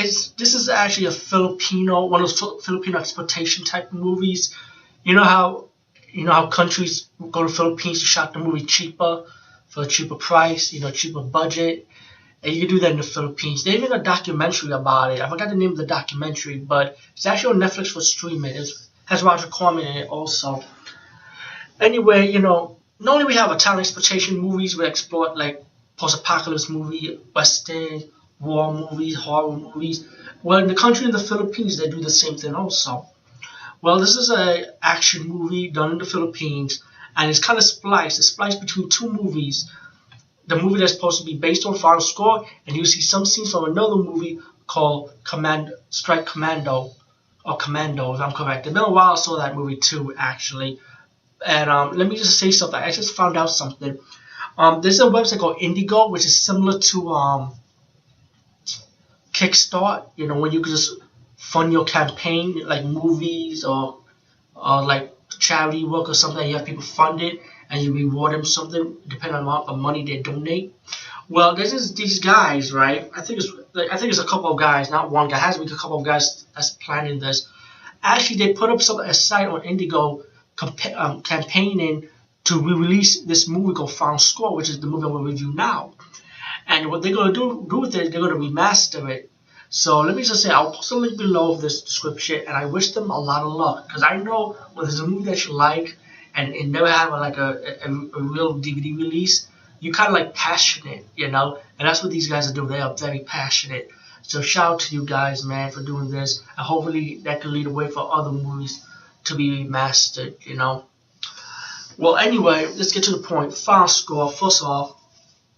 this is actually a one of those Filipino exploitation type of movies. You know how countries go to Philippines to shot the movie cheaper for a cheaper price, cheaper budget, and you can do that in the Philippines. They even got a documentary about it. I forgot the name of the documentary, but it's actually on Netflix for streaming. It has Roger Corman in it also. Anyway, normally we have Italian exploitation movies. We explore like post-apocalypse movie, western, war movies, horror movies. Well, in the country of the Philippines, they do the same thing also. Well, this is a action movie done in the Philippines, and it's kind of spliced. It's spliced between two movies. The movie that's supposed to be based on Final Score, and you see some scenes from another movie called Strike Commando, or Commando, if I'm correct. It's been a while I saw that movie too, actually. And let me just say something. I just found out something. There's a website called Indigo, which is similar to Kickstart. When you can just fund your campaign, like movies or like charity work or something. You have people fund it, and you reward them something depending on the amount of money they donate. Well, there's just these guys, right? I think it's a couple of guys, not one guy. It has to be a couple of guys that's planning this. Actually, they put up a site on Indigo campaigning to re-release this movie called Final Score, which is the movie I'm going to review now. And what they're going to do with it, they're going to remaster it. So let me just say, I'll post a link below this description, and I wish them a lot of luck, because I know when there's a movie that you like and it never had like a real DVD release, you kind of like passionate, and that's what these guys are doing. They are very passionate. So shout out to you guys, man, for doing this, and hopefully that can lead the way for other movies to be remastered, Well, anyway, let's get to the point. Final Score. First off,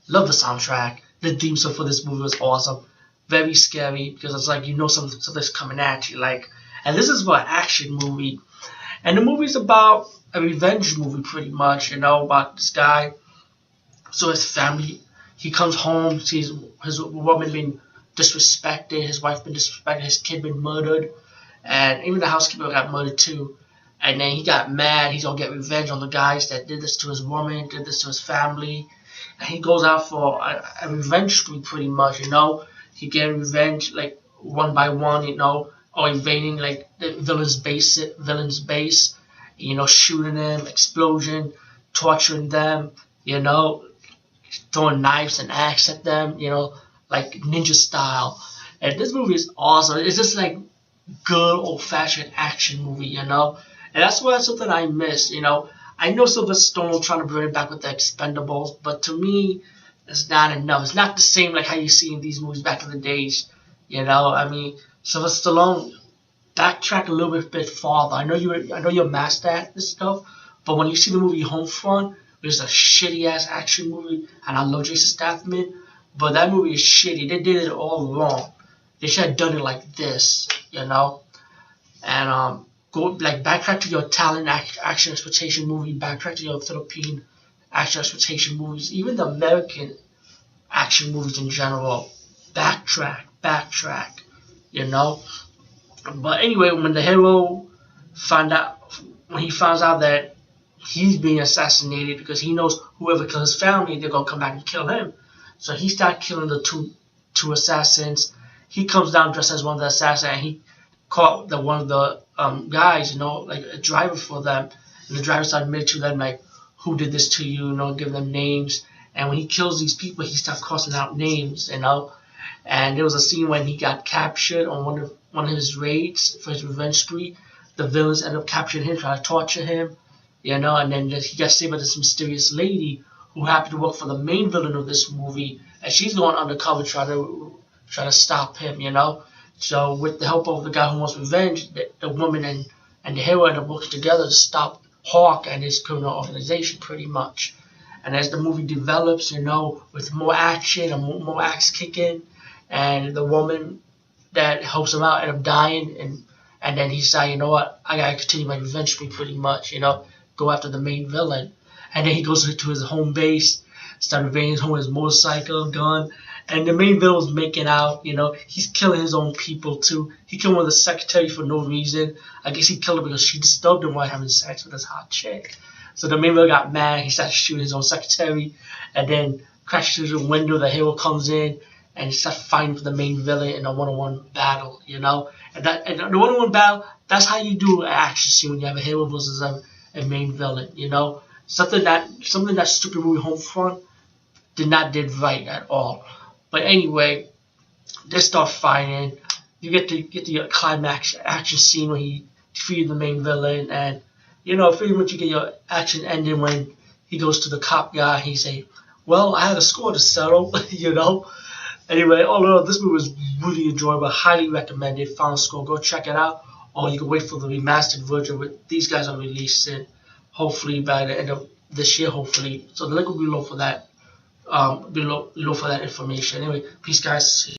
love the soundtrack. The theme song for this movie was awesome. Very scary, because it's like something's coming at you, and this is for an action movie, and the movie's about a revenge movie pretty much, about this guy. So his family, he comes home, sees his woman being disrespected, his wife been disrespected, his kid been murdered, and even the housekeeper got murdered too. And then he got mad. He's gonna get revenge on the guys that did this to his woman, did this to his family, and he goes out for a revenge spree pretty much, He get revenge like one by one, or invading like the villain's base, shooting them, explosion, torturing them, throwing knives and axe at them, like ninja style. And this movie is awesome. It's just like good old-fashioned action movie, and that's something I miss. I know Sylvester Stallone trying to bring it back with the Expendables, but to me, it's not enough. It's not the same like how you see in these movies back in the days. Sylvester Stallone, backtrack a little bit farther. I know you're a master at this stuff, but when you see the movie Homefront, which is a shitty ass action movie, and I love Jason Statham, but that movie is shitty. They did it all wrong. They should have done it like this, And go like backtrack to your Italian action exploitation movie, backtrack to your Philippine action exploitation movies, even the American action movies in general. Backtrack. But anyway, when the hero finds out that he's being assassinated because he knows whoever kills his family, they're gonna come back and kill him. So he starts killing the two assassins. He comes down dressed as one of the assassins, and he caught one of the guys, like a driver for them, and the driver started admitting to them like, who did this to you, give them names. And when he kills these people, he starts crossing out names, And there was a scene when he got captured on one of his raids for his revenge spree. The villains ended up capturing him, trying to torture him, And then he got saved by this mysterious lady who happened to work for the main villain of this movie, and she's going undercover trying to stop him, So with the help of the guy who wants revenge, the woman and the hero end up working together to stop Hawk and his criminal organization pretty much. And as the movie develops, with more action and more axe kicking, and the woman that helps him out end up dying, and then he decided, you know what, I gotta continue my revenge spree pretty much, go after the main villain. And then he goes to his home base, start invading his home with his motorcycle, gun, and the main villain was making out, he's killing his own people too. He killed one of the secretaries for no reason. I guess he killed her because she disturbed him while having sex with his hot chick. So the main villain got mad, he started shooting his own secretary, and then crashes through the window, the hero comes in, and you start fighting for the main villain in a one-on-one battle, And the one-on-one battle, that's how you do an action scene when you have a hero versus a main villain. Something that stupid movie Homefront did right at all. But anyway, they start fighting. You get the climax action scene when he defeated the main villain, and pretty much you get your action ending when he goes to the cop guy. He say, "Well, I had a score to settle," Anyway, all in all, this movie was really enjoyable. Highly recommended. Final score, go check it out, or you can wait for the remastered version. But these guys are releasing hopefully by the end of this year. Hopefully, so the link will be below for that. Below for that information. Anyway, peace, guys.